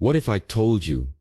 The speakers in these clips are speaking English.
What if I told you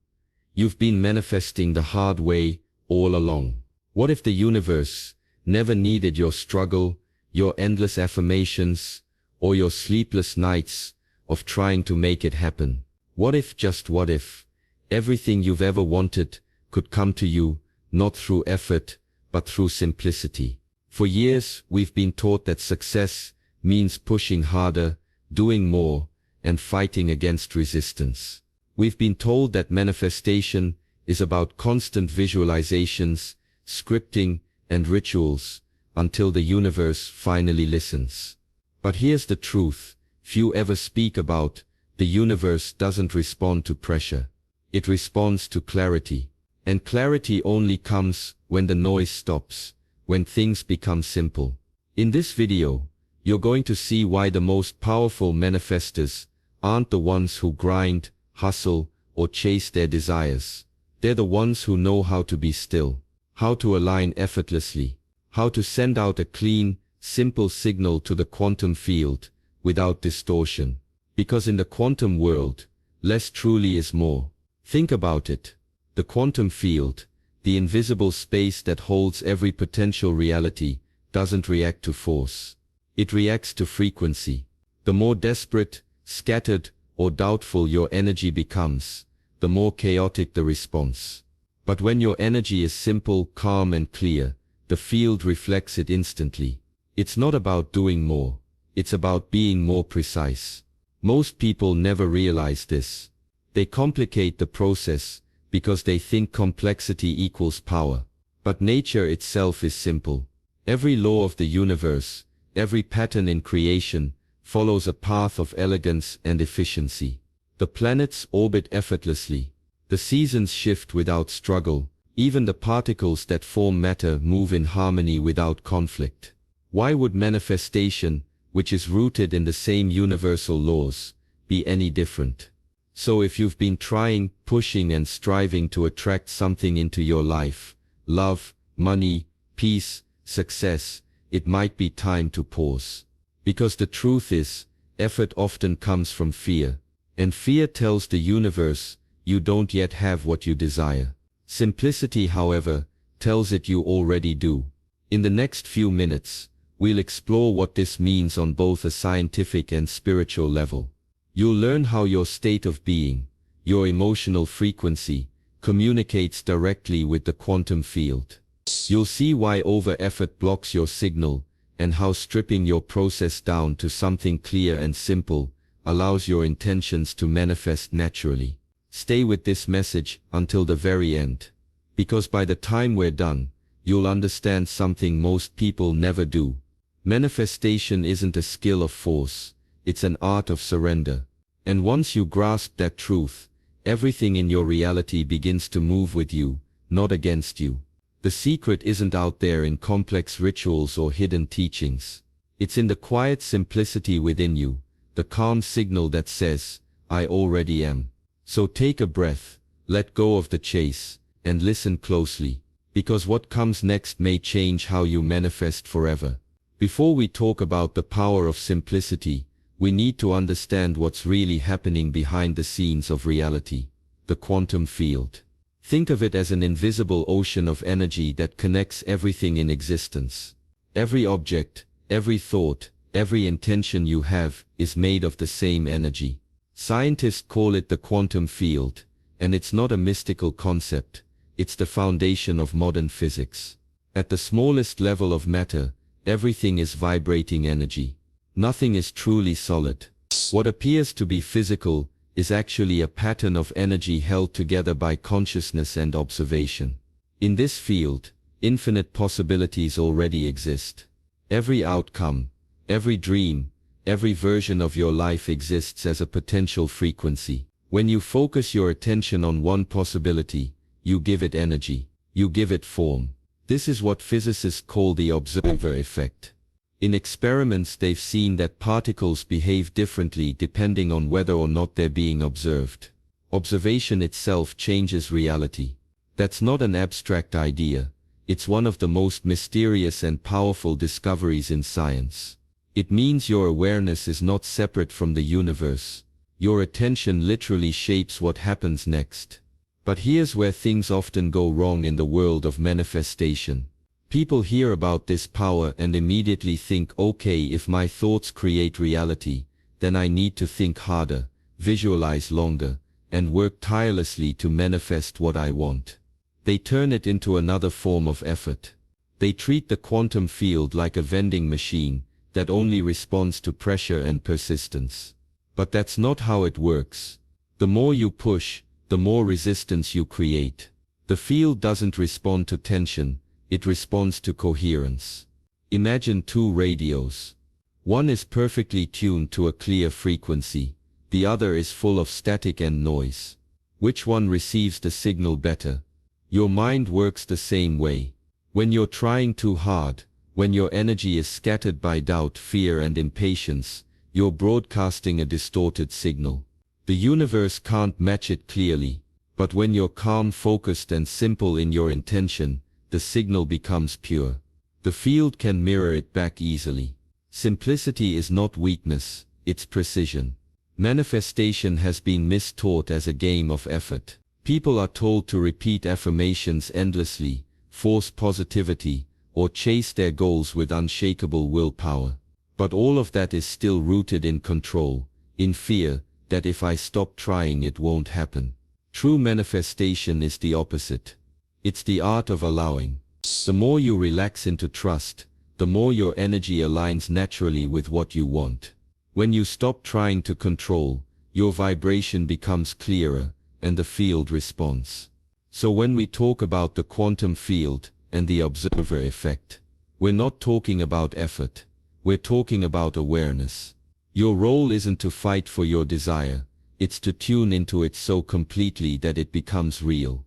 you've been manifesting the hard way all along? What if the universe never needed your struggle, your endless affirmations, or your sleepless nights of trying to make it happen? What if, just what if, everything you've ever wanted could come to you, not through effort, but through simplicity? For years, we've been taught that success means pushing harder, doing more, and fighting against resistance. We've been told that manifestation is about constant visualizations, scripting, and rituals, until the universe finally listens. But here's the truth: few ever speak about. The universe doesn't respond to pressure. It responds to clarity. And clarity only comes when the noise stops, when things become simple. In this video, you're going to see why the most powerful manifestors aren't the ones who grind, hustle, or chase their desires. They're the ones who know how to be still, how to align effortlessly, how to send out a clean, simple signal to the quantum field without distortion. Because in the quantum world, less truly is more. Think about it. The quantum field, the invisible space that holds every potential reality, doesn't react to force. It reacts to frequency. The more desperate, scattered, or doubtful your energy becomes, the more chaotic the response. But when your energy is simple, calm, and clear, the field reflects it instantly. It's not about doing more. It's about being more precise. Most people never realize this. They complicate the process because they think complexity equals power. But nature itself is simple. Every law of the universe, every pattern in creation, follows a path of elegance and efficiency. The planets orbit effortlessly. The seasons shift without struggle. Even the particles that form matter move in harmony without conflict. Why would manifestation, which is rooted in the same universal laws, be any different? So if you've been trying, pushing, and striving to attract something into your life, love, money, peace, success, it might be time to pause. Because the truth is, effort often comes from fear. And fear tells the universe, you don't yet have what you desire. Simplicity, however, tells it you already do. In the next few minutes, we'll explore what this means on both a scientific and spiritual level. You'll learn how your state of being, your emotional frequency, communicates directly with the quantum field. You'll see why over-effort blocks your signal, and how stripping your process down to something clear and simple allows your intentions to manifest naturally. Stay with this message until the very end, because by the time we're done, you'll understand something most people never do. Manifestation isn't a skill of force, it's an art of surrender. And once you grasp that truth, everything in your reality begins to move with you, not against you. The secret isn't out there in complex rituals or hidden teachings. It's in the quiet simplicity within you, the calm signal that says, I already am. So take a breath, let go of the chase, and listen closely, because what comes next may change how you manifest forever. Before we talk about the power of simplicity, we need to understand what's really happening behind the scenes of reality, the quantum field. Think of it as an invisible ocean of energy that connects everything in existence. Every object, every thought, every intention you have is made of the same energy. Scientists call it the quantum field, and it's not a mystical concept, it's the foundation of modern physics. At the smallest level of matter, everything is vibrating energy. Nothing is truly solid. What appears to be physical is actually a pattern of energy held together by consciousness and observation. In this field, infinite possibilities already exist. Every outcome, every dream, every version of your life exists as a potential frequency. When you focus your attention on one possibility, you give it energy, you give it form. This is what physicists call the observer effect. In experiments, they've seen that particles behave differently depending on whether or not they're being observed. Observation itself changes reality. That's not an abstract idea. It's one of the most mysterious and powerful discoveries in science. It means your awareness is not separate from the universe. Your attention literally shapes what happens next. But here's where things often go wrong in the world of manifestation. People hear about this power and immediately think, okay, if my thoughts create reality, then I need to think harder, visualize longer, and work tirelessly to manifest what I want. They turn it into another form of effort. They treat the quantum field like a vending machine that only responds to pressure and persistence. But that's not how it works. The more you push, the more resistance you create. The field doesn't respond to tension, it responds to coherence. Imagine two radios. One is perfectly tuned to a clear frequency, the other is full of static and noise. Which one receives the signal better? Your mind works the same way. When you're trying too hard, when your energy is scattered by doubt, fear, and impatience, you're broadcasting a distorted signal. The universe can't match it clearly, but when you're calm, focused, and simple in your intention, the signal becomes pure. The field can mirror it back easily. Simplicity is not weakness, it's precision. Manifestation has been mistaught as a game of effort. People are told to repeat affirmations endlessly, force positivity, or chase their goals with unshakable willpower. But all of that is still rooted in control, in fear that if I stop trying it won't happen. True manifestation is the opposite. It's the art of allowing. The more you relax into trust, the more your energy aligns naturally with what you want. When you stop trying to control, your vibration becomes clearer, and the field responds. So when we talk about the quantum field and the observer effect, we're not talking about effort, we're talking about awareness. Your role isn't to fight for your desire, it's to tune into it so completely that it becomes real.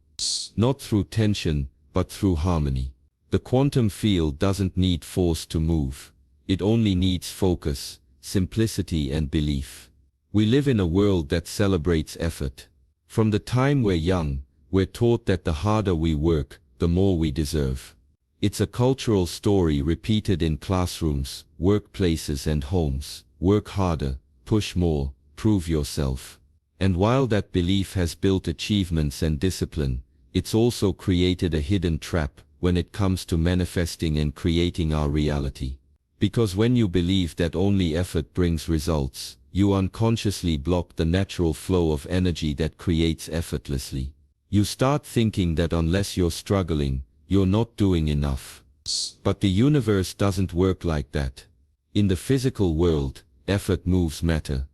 Not through tension, but through harmony. The quantum field doesn't need force to move. It only needs focus, simplicity, and belief. We live in a world that celebrates effort. From the time we're young, we're taught that the harder we work, the more we deserve. It's a cultural story repeated in classrooms, workplaces, and homes. Work harder, push more, prove yourself. And while that belief has built achievements and discipline, it's also created a hidden trap when it comes to manifesting and creating our reality. Because when you believe that only effort brings results, you unconsciously block the natural flow of energy that creates effortlessly. You start thinking that unless you're struggling, you're not doing enough. But the universe doesn't work like that. In the physical world, effort moves matter.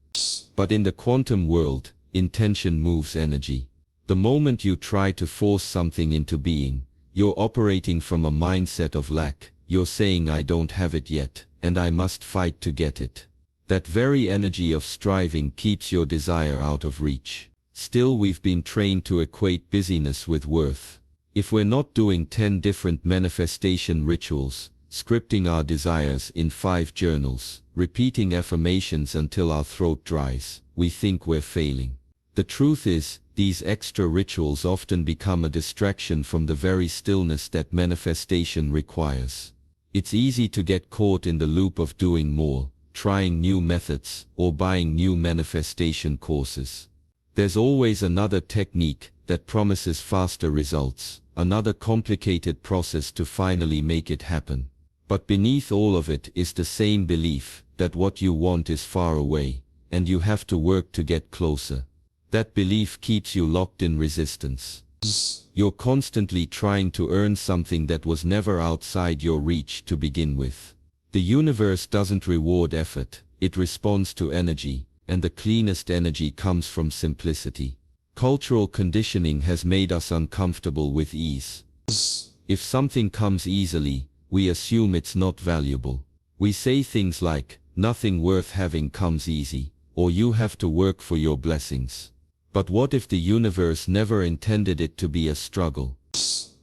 But in the quantum world, intention moves energy. The moment you try to force something into being, you're operating from a mindset of lack. You're saying, I don't have it yet, and I must fight to get it. That very energy of striving keeps your desire out of reach. Still, we've been trained to equate busyness with worth. If we're not doing 10 different manifestation rituals, scripting our desires in 5 journals, repeating affirmations until our throat dries, we think we're failing. The truth is, these extra rituals often become a distraction from the very stillness that manifestation requires. It's easy to get caught in the loop of doing more, trying new methods, or buying new manifestation courses. There's always another technique that promises faster results, another complicated process to finally make it happen. But beneath all of it is the same belief that what you want is far away, and you have to work to get closer. That belief keeps you locked in resistance. You're constantly trying to earn something that was never outside your reach to begin with. The universe doesn't reward effort, it responds to energy, and the cleanest energy comes from simplicity. Cultural conditioning has made us uncomfortable with ease. If something comes easily, we assume it's not valuable. We say things like, nothing worth having comes easy, or you have to work for your blessings. But what if the universe never intended it to be a struggle?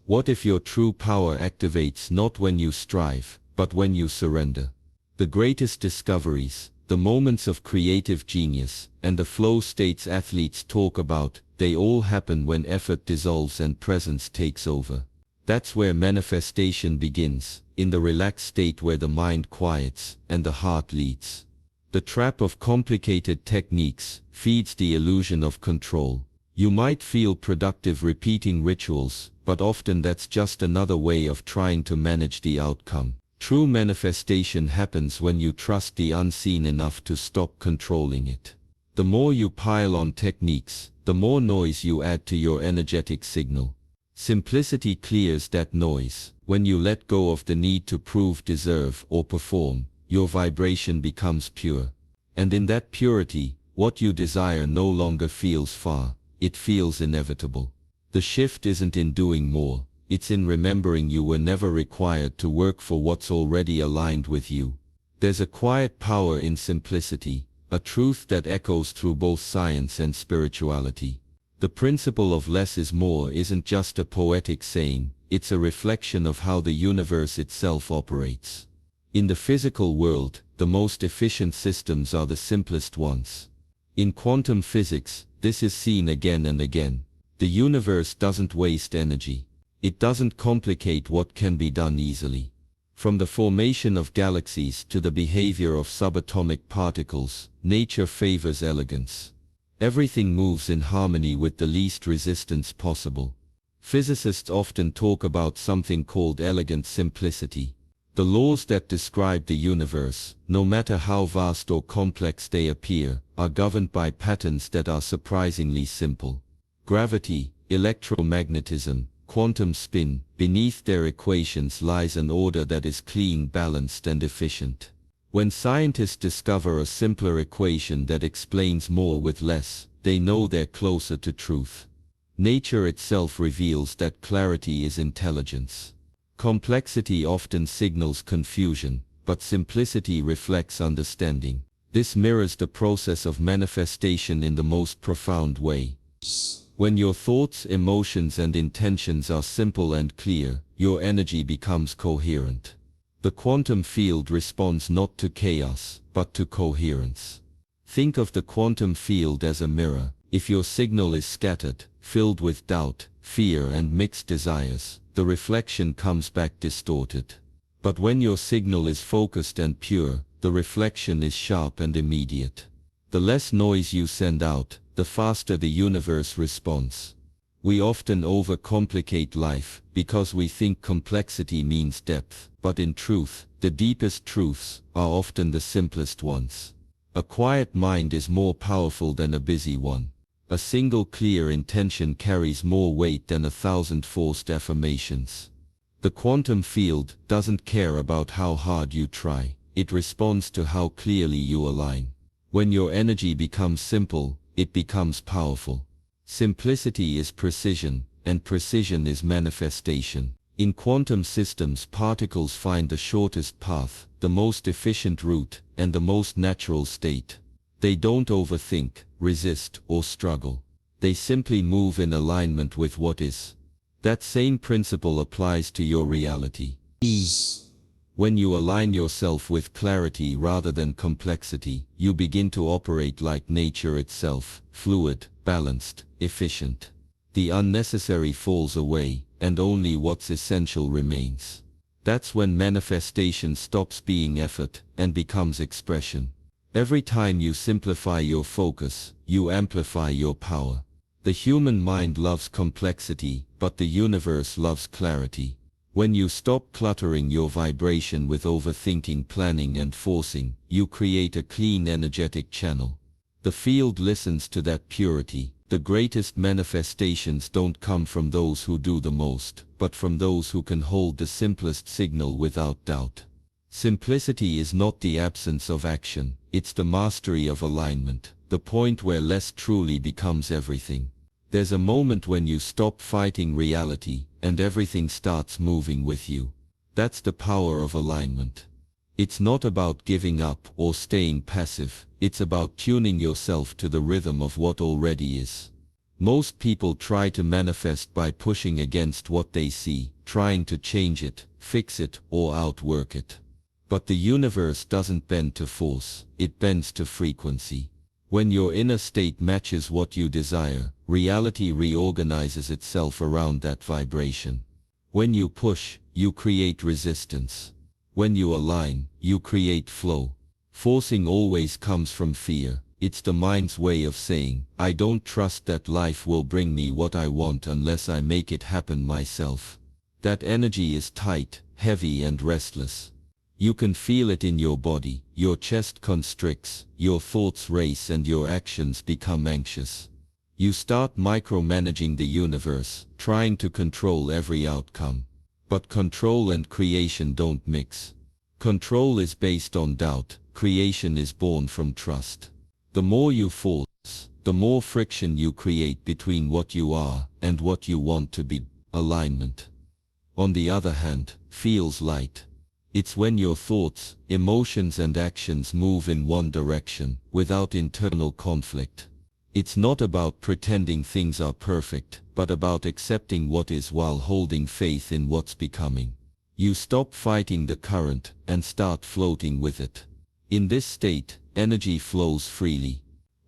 What if your true power activates not when you strive, but when you surrender? The greatest discoveries, the moments of creative genius, and the flow states athletes talk about, they all happen when effort dissolves and presence takes over. That's where manifestation begins, in the relaxed state where the mind quiets and the heart leads. The trap of complicated techniques feeds the illusion of control. You might feel productive repeating rituals, but often that's just another way of trying to manage the outcome. True manifestation happens when you trust the unseen enough to stop controlling it. The more you pile on techniques, the more noise you add to your energetic signal. Simplicity clears that noise. When you let go of the need to prove, deserve, or perform, your vibration becomes pure. And in that purity, what you desire no longer feels far, it feels inevitable. The shift isn't in doing more, it's in remembering you were never required to work for what's already aligned with you. There's a quiet power in simplicity, a truth that echoes through both science and spirituality. The principle of less is more isn't just a poetic saying, it's a reflection of how the universe itself operates. In the physical world, the most efficient systems are the simplest ones. In quantum physics, this is seen again and again. The universe doesn't waste energy. It doesn't complicate what can be done easily. From the formation of galaxies to the behavior of subatomic particles, nature favors elegance. Everything moves in harmony with the least resistance possible. Physicists often talk about something called elegant simplicity. The laws that describe the universe, no matter how vast or complex they appear, are governed by patterns that are surprisingly simple. Gravity, electromagnetism, quantum spin, beneath their equations lies an order that is clean, balanced, and efficient. When scientists discover a simpler equation that explains more with less, they know they're closer to truth. Nature itself reveals that clarity is intelligence. Complexity often signals confusion, but simplicity reflects understanding. This mirrors the process of manifestation in the most profound way. When your thoughts, emotions, and intentions are simple and clear, your energy becomes coherent. The quantum field responds not to chaos, but to coherence. Think of the quantum field as a mirror. If your signal is scattered, filled with doubt, fear, and mixed desires, the reflection comes back distorted. But when your signal is focused and pure, the reflection is sharp and immediate. The less noise you send out, the faster the universe responds. We often overcomplicate life because we think complexity means depth, but in truth, the deepest truths are often the simplest ones. A quiet mind is more powerful than a busy one. A single clear intention carries more weight than 1,000 forced affirmations. The quantum field doesn't care about how hard you try, it responds to how clearly you align. When your energy becomes simple, it becomes powerful. Simplicity is precision, and precision is manifestation. In quantum systems, particles find the shortest path, the most efficient route, and the most natural state. They don't overthink, resist, or struggle. They simply move in alignment with what is. That same principle applies to your reality. When you align yourself with clarity rather than complexity, you begin to operate like nature itself, fluid, balanced, efficient. The unnecessary falls away, and only what's essential remains. That's when manifestation stops being effort and becomes expression. Every time you simplify your focus, you amplify your power. The human mind loves complexity, but the universe loves clarity. When you stop cluttering your vibration with overthinking, planning, and forcing, you create a clean energetic channel. The field listens to that purity. The greatest manifestations don't come from those who do the most, but from those who can hold the simplest signal without doubt. Simplicity is not the absence of action, it's the mastery of alignment, the point where less truly becomes everything. There's a moment when you stop fighting reality, and everything starts moving with you. That's the power of alignment. It's not about giving up or staying passive, it's about tuning yourself to the rhythm of what already is. Most people try to manifest by pushing against what they see, trying to change it, fix it, or outwork it. But the universe doesn't bend to force, it bends to frequency. When your inner state matches what you desire, reality reorganizes itself around that vibration. When you push, you create resistance. When you align, you create flow. Forcing always comes from fear. It's the mind's way of saying, I don't trust that life will bring me what I want unless I make it happen myself. That energy is tight, heavy and restless. You can feel it in your body, your chest constricts, your thoughts race and your actions become anxious. You start micromanaging the universe, trying to control every outcome. But control and creation don't mix. Control is based on doubt, creation is born from trust. The more you force, the more friction you create between what you are and what you want to be. Alignment, on the other hand, feels light. It's when your thoughts, emotions and actions move in one direction, without internal conflict. It's not about pretending things are perfect, but about accepting what is while holding faith in what's becoming. You stop fighting the current and start floating with it. In this state, energy flows freely.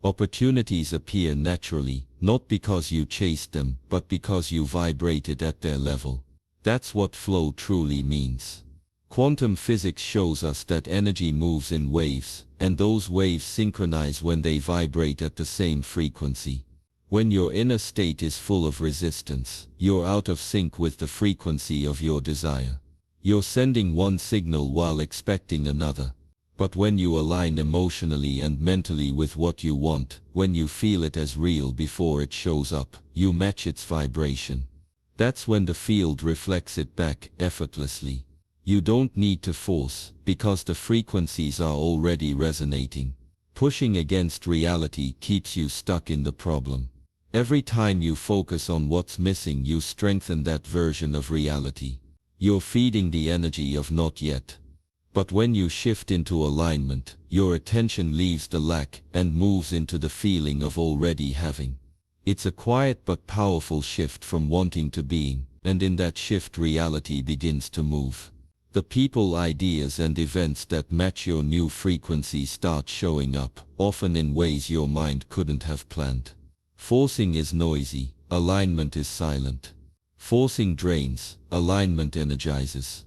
Opportunities appear naturally, not because you chased them, but because you vibrated at their level. That's what flow truly means. Quantum physics shows us that energy moves in waves, and those waves synchronize when they vibrate at the same frequency. When your inner state is full of resistance, you're out of sync with the frequency of your desire. You're sending one signal while expecting another. But when you align emotionally and mentally with what you want, when you feel it as real before it shows up, you match its vibration. That's when the field reflects it back effortlessly. You don't need to force, because the frequencies are already resonating. Pushing against reality keeps you stuck in the problem. Every time you focus on what's missing, you strengthen that version of reality. You're feeding the energy of not yet. But when you shift into alignment, your attention leaves the lack and moves into the feeling of already having. It's a quiet but powerful shift from wanting to being, and in that shift reality begins to move. The people, ideas and events that match your new frequency start showing up, often in ways your mind couldn't have planned. Forcing is noisy, alignment is silent. Forcing drains, alignment energizes.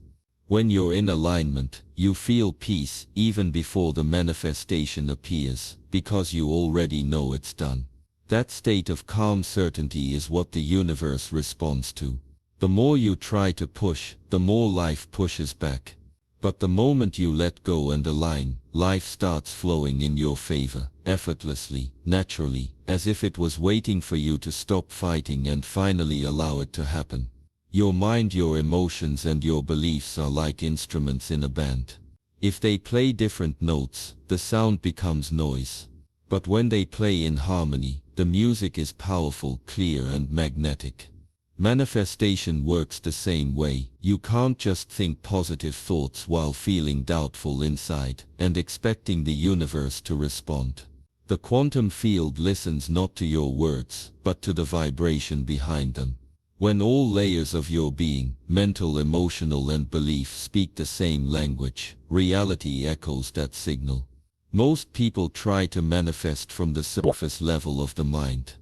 When you're in alignment, you feel peace even before the manifestation appears, because you already know it's done. That state of calm certainty is what the universe responds to. The more you try to push, the more life pushes back. But the moment you let go and align, life starts flowing in your favor, effortlessly, naturally, as if it was waiting for you to stop fighting and finally allow it to happen. Your mind, your emotions and your beliefs are like instruments in a band. If they play different notes, the sound becomes noise. But when they play in harmony, the music is powerful, clear and magnetic. Manifestation works the same way. You can't just think positive thoughts while feeling doubtful inside and expecting the universe to respond. The quantum field listens not to your words, but to the vibration behind them. When all layers of your being, mental, emotional and belief speak the same language, reality echoes that signal. Most people try to manifest from the surface level of the mind.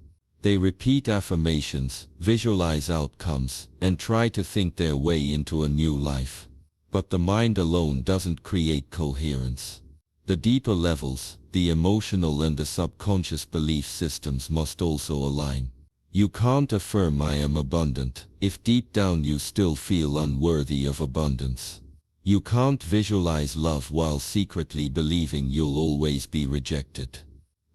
They repeat affirmations, visualize outcomes, and try to think their way into a new life. But the mind alone doesn't create coherence. The deeper levels, the emotional and the subconscious belief systems must also align. You can't affirm I am abundant if deep down you still feel unworthy of abundance. You can't visualize love while secretly believing you'll always be rejected.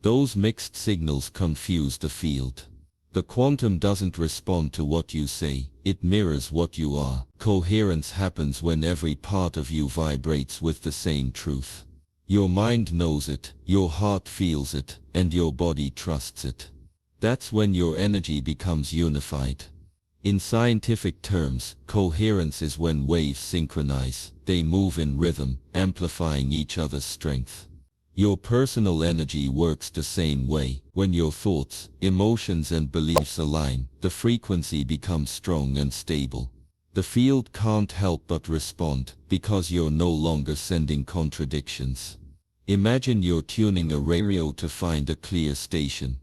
Those mixed signals confuse the field. The quantum doesn't respond to what you say, it mirrors what you are. Coherence happens when every part of you vibrates with the same truth. Your mind knows it, your heart feels it, and your body trusts it. That's when your energy becomes unified. In scientific terms, coherence is when waves synchronize. They move in rhythm, amplifying each other's strength. Your personal energy works the same way. When your thoughts, emotions and beliefs align, the frequency becomes strong and stable. The field can't help but respond, because you're no longer sending contradictions. Imagine you're tuning a radio to find a clear station.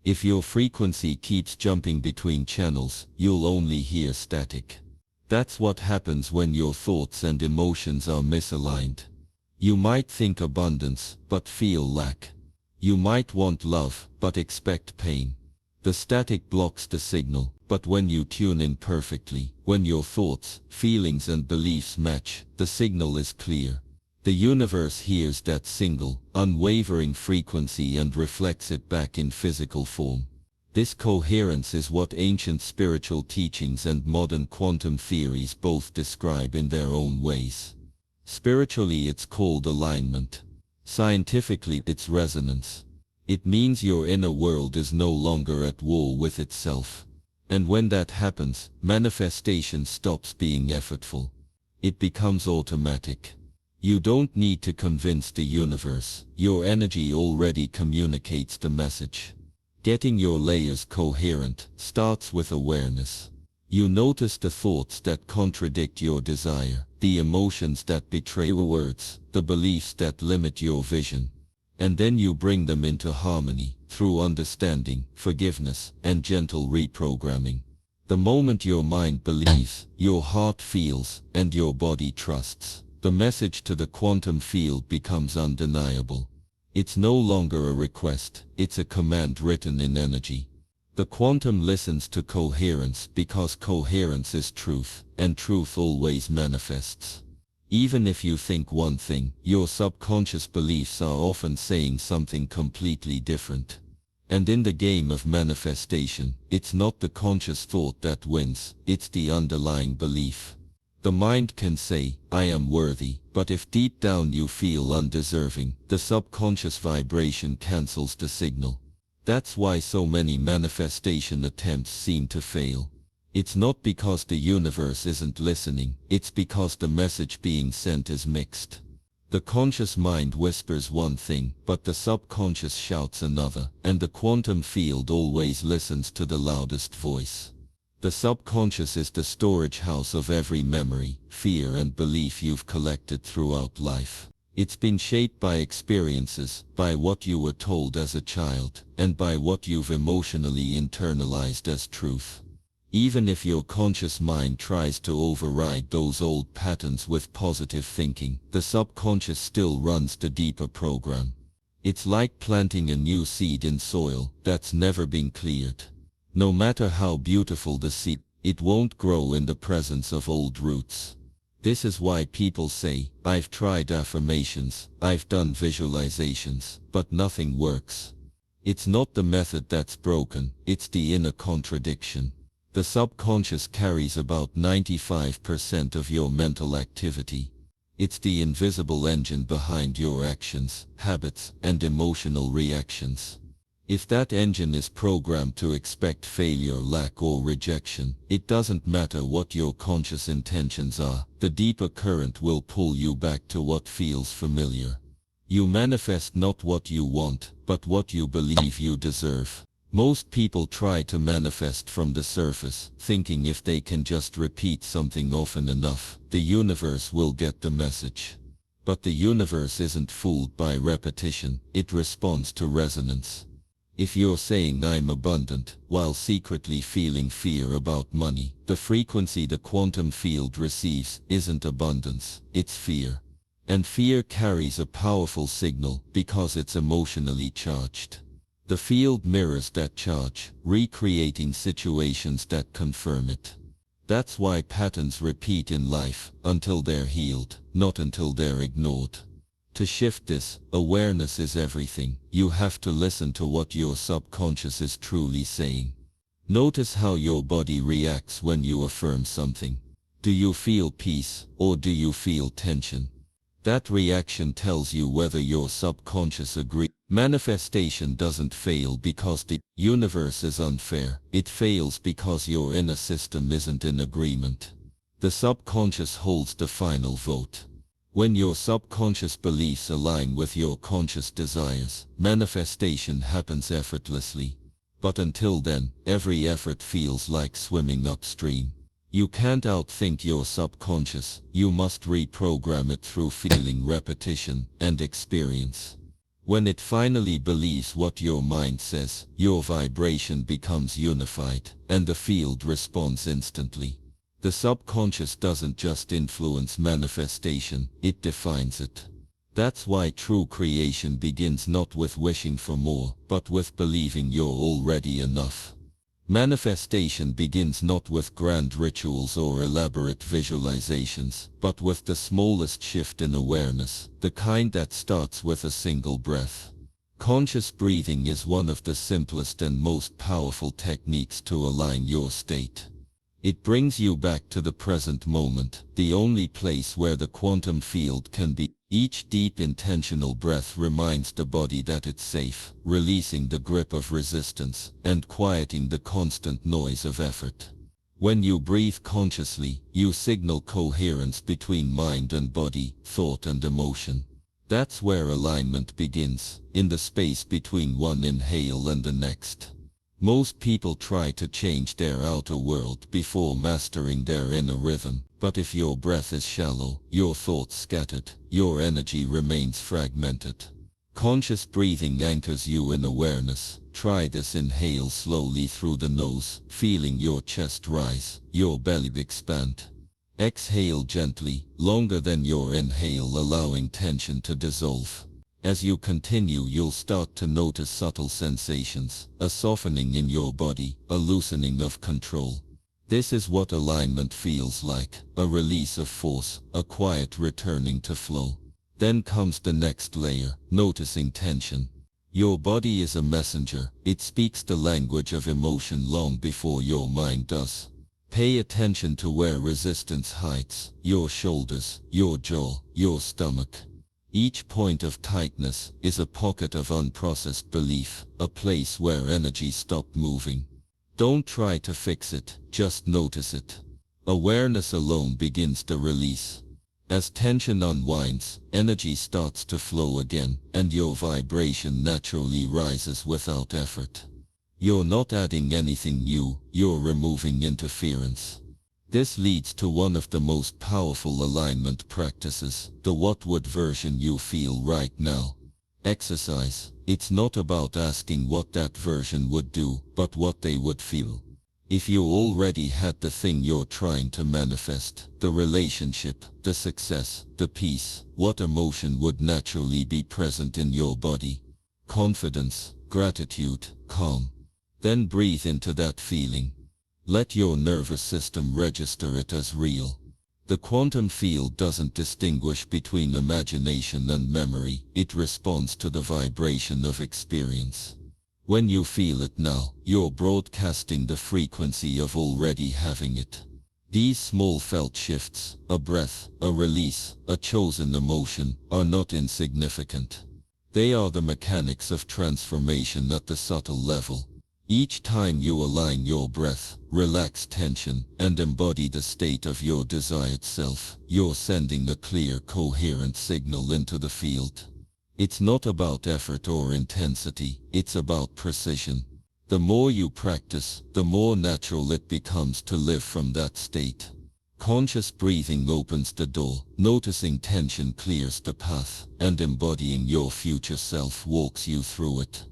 If your frequency keeps jumping between channels, you'll only hear static. That's what happens when your thoughts and emotions are misaligned. You might think abundance, but feel lack. You might want love, but expect pain. The static blocks the signal, but when you tune in perfectly, when your thoughts, feelings and beliefs match, the signal is clear. The universe hears that single, unwavering frequency and reflects it back in physical form. This coherence is what ancient spiritual teachings and modern quantum theories both describe in their own ways. Spiritually it's called alignment. Scientifically it's resonance. It means your inner world is no longer at war with itself. And when that happens, manifestation stops being effortful. It becomes automatic. You don't need to convince the universe. Your energy already communicates the message. Getting your layers coherent starts with awareness. You notice the thoughts that contradict your desire, the emotions that betray your words, the beliefs that limit your vision. And then you bring them into harmony, through understanding, forgiveness, and gentle reprogramming. The moment your mind believes, your heart feels, and your body trusts, the message to the quantum field becomes undeniable. It's no longer a request, it's a command written in energy. The quantum listens to coherence because coherence is truth, and truth always manifests. Even if you think one thing, your subconscious beliefs are often saying something completely different. And in the game of manifestation, it's not the conscious thought that wins, it's the underlying belief. The mind can say, I am worthy, but if deep down you feel undeserving, the subconscious vibration cancels the signal. That's why so many manifestation attempts seem to fail. It's not because the universe isn't listening, it's because the message being sent is mixed. The conscious mind whispers one thing, but the subconscious shouts another, and the quantum field always listens to the loudest voice. The subconscious is the storage house of every memory, fear and belief you've collected throughout life. It's been shaped by experiences, by what you were told as a child, and by what you've emotionally internalized as truth. Even if your conscious mind tries to override those old patterns with positive thinking, the subconscious still runs the deeper program. It's like planting a new seed in soil that's never been cleared. No matter how beautiful the seed, it won't grow in the presence of old roots. This is why people say, I've tried affirmations, I've done visualizations, but nothing works. It's not the method that's broken, it's the inner contradiction. The subconscious carries about 95% of your mental activity. It's the invisible engine behind your actions, habits, and emotional reactions. If that engine is programmed to expect failure, lack, or rejection, it doesn't matter what your conscious intentions are, the deeper current will pull you back to what feels familiar. You manifest not what you want, but what you believe you deserve. Most people try to manifest from the surface, thinking if they can just repeat something often enough, the universe will get the message. But the universe isn't fooled by repetition, it responds to resonance. If you're saying I'm abundant, while secretly feeling fear about money, the frequency the quantum field receives isn't abundance, it's fear. And fear carries a powerful signal because it's emotionally charged. The field mirrors that charge, recreating situations that confirm it. That's why patterns repeat in life, until they're healed, not until they're ignored. To shift this, awareness is everything. You have to listen to what your subconscious is truly saying. Notice how your body reacts when you affirm something. Do you feel peace, or do you feel tension? That reaction tells you whether your subconscious agrees. Manifestation doesn't fail because the universe is unfair. It fails because your inner system isn't in agreement. The subconscious holds the final vote. When your subconscious beliefs align with your conscious desires, manifestation happens effortlessly. But until then, every effort feels like swimming upstream. You can't outthink your subconscious, you must reprogram it through feeling, repetition, and experience. When it finally believes what your mind says, your vibration becomes unified, and the field responds instantly. The subconscious doesn't just influence manifestation, it defines it. That's why true creation begins not with wishing for more, but with believing you're already enough. Manifestation begins not with grand rituals or elaborate visualizations, but with the smallest shift in awareness, the kind that starts with a single breath. Conscious breathing is one of the simplest and most powerful techniques to align your state. It brings you back to the present moment, the only place where the quantum field can be. Each deep intentional breath reminds the body that it's safe, releasing the grip of resistance and quieting the constant noise of effort. When you breathe consciously, you signal coherence between mind and body, thought and emotion. That's where alignment begins, in the space between one inhale and the next. Most people try to change their outer world before mastering their inner rhythm, but if your breath is shallow, your thoughts scattered, your energy remains fragmented. Conscious breathing anchors you in awareness. Try this: inhale slowly through the nose, feeling your chest rise, your belly expand. Exhale gently, longer than your inhale, allowing tension to dissolve. As you continue, you'll start to notice subtle sensations, a softening in your body, a loosening of control. This is what alignment feels like, a release of force, a quiet returning to flow. Then comes the next layer, noticing tension. Your body is a messenger, it speaks the language of emotion long before your mind does. Pay attention to where resistance hides, your shoulders, your jaw, your stomach. Each point of tightness is a pocket of unprocessed belief, a place where energy stopped moving. Don't try to fix it, just notice it. Awareness alone begins the release. As tension unwinds, energy starts to flow again, and your vibration naturally rises without effort. You're not adding anything new, you're removing interference. This leads to one of the most powerful alignment practices, the what would version you feel right now. Exercise. It's not about asking what that version would do, but what they would feel. If you already had the thing you're trying to manifest, the relationship, the success, the peace, what emotion would naturally be present in your body? Confidence, gratitude, calm. Then breathe into that feeling. Let your nervous system register it as real. The quantum field doesn't distinguish between imagination and memory, it responds to the vibration of experience. When you feel it now, you're broadcasting the frequency of already having it. These small felt shifts, a breath, a release, a chosen emotion, are not insignificant. They are the mechanics of transformation at the subtle level. Each time you align your breath, relax tension, and embody the state of your desired self, you're sending a clear, coherent signal into the field. It's not about effort or intensity, it's about precision. The more you practice, the more natural it becomes to live from that state. Conscious breathing opens the door, noticing tension clears the path, and embodying your future self walks you through it.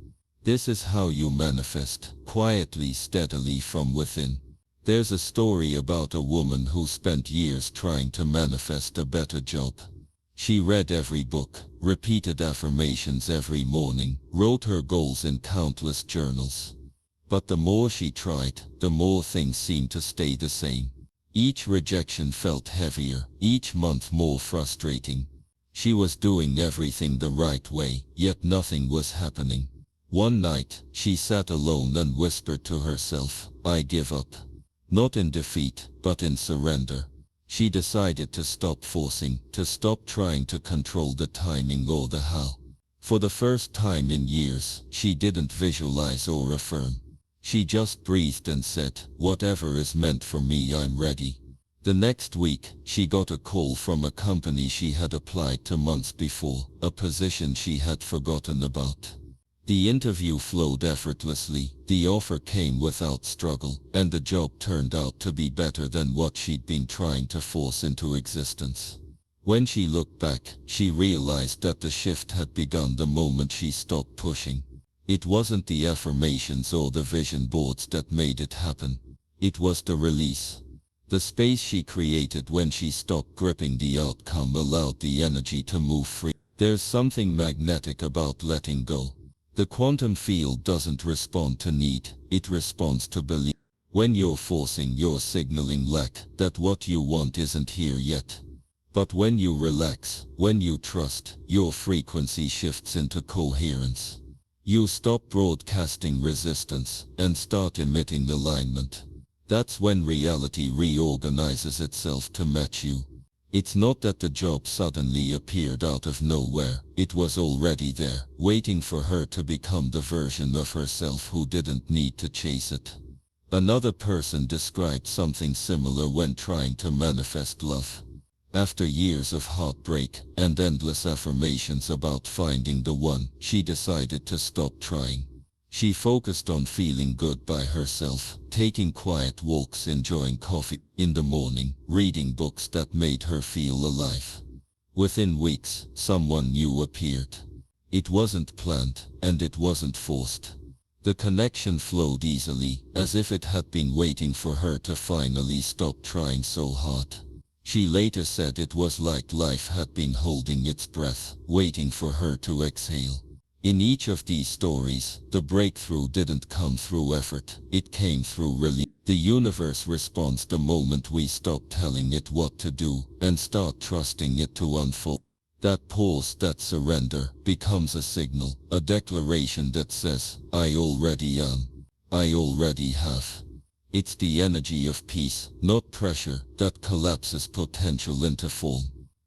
This is how you manifest, quietly, steadily from within. There's a story about a woman who spent years trying to manifest a better job. She read every book, repeated affirmations every morning, wrote her goals in countless journals. But the more she tried, the more things seemed to stay the same. Each rejection felt heavier, each month more frustrating. She was doing everything the right way, yet nothing was happening. One night, she sat alone and whispered to herself, "I give up." Not in defeat, but in surrender. She decided to stop forcing, to stop trying to control the timing or the how. For the first time in years, she didn't visualize or affirm. She just breathed and said, "Whatever is meant for me, I'm ready." The next week, she got a call from a company she had applied to months before, a position she had forgotten about. The interview flowed effortlessly, the offer came without struggle, and the job turned out to be better than what she'd been trying to force into existence. When she looked back, she realized that the shift had begun the moment she stopped pushing. It wasn't the affirmations or the vision boards that made it happen. It was the release. The space she created when she stopped gripping the outcome allowed the energy to move free. There's something magnetic about letting go. The quantum field doesn't respond to need, it responds to belief. When you're forcing, you're signaling lack, that what you want isn't here yet. But when you relax, when you trust, your frequency shifts into coherence. You stop broadcasting resistance and start emitting alignment. That's when reality reorganizes itself to match you. It's not that the job suddenly appeared out of nowhere. It was already there, waiting for her to become the version of herself who didn't need to chase it. Another person described something similar when trying to manifest love. After years of heartbreak and endless affirmations about finding the one, she decided to stop trying. She focused on feeling good by herself, taking quiet walks, enjoying coffee in the morning, reading books that made her feel alive. Within weeks, someone new appeared. It wasn't planned, and it wasn't forced. The connection flowed easily, as if it had been waiting for her to finally stop trying so hard. She later said it was like life had been holding its breath, waiting for her to exhale. In each of these stories, the breakthrough didn't come through effort, it came through relief. The universe responds the moment we stop telling it what to do and start trusting it to unfold. That pause, that surrender, becomes a signal, a declaration that says, I already am. I already have. It's the energy of peace, not pressure, that collapses potential into form.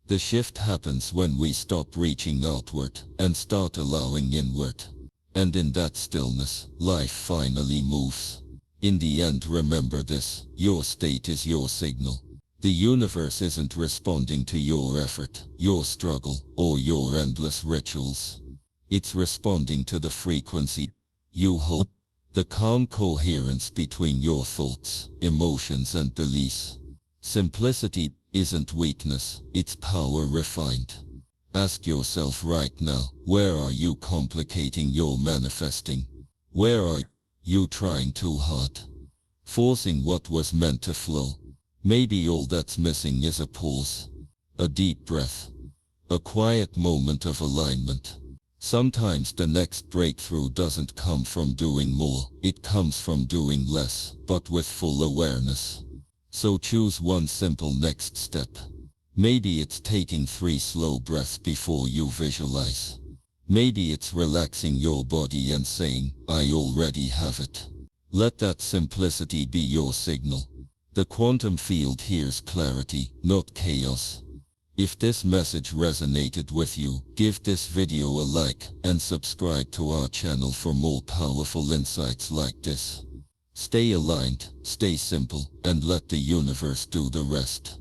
The shift happens when we stop reaching outward and start allowing inward. And in that stillness, life finally moves. In the end, remember this, your state is your signal. The universe isn't responding to your effort, your struggle, or your endless rituals. It's responding to the frequency you hold, the calm coherence between your thoughts, emotions, and beliefs. Simplicity isn't weakness, it's power refined. Ask yourself right now, where are you complicating your manifesting? Where are you trying too hard? Forcing what was meant to flow? Maybe all that's missing is a pause, a deep breath, a quiet moment of alignment. Sometimes the next breakthrough doesn't come from doing more, it comes from doing less, but with full awareness. So choose one simple next step. Maybe it's taking 3 slow breaths before you visualize. Maybe it's relaxing your body and saying, I already have it. Let that simplicity be your signal. The quantum field hears clarity, not chaos. If this message resonated with you, give this video a like and subscribe to our channel for more powerful insights like this. Stay aligned, stay simple, and let the universe do the rest.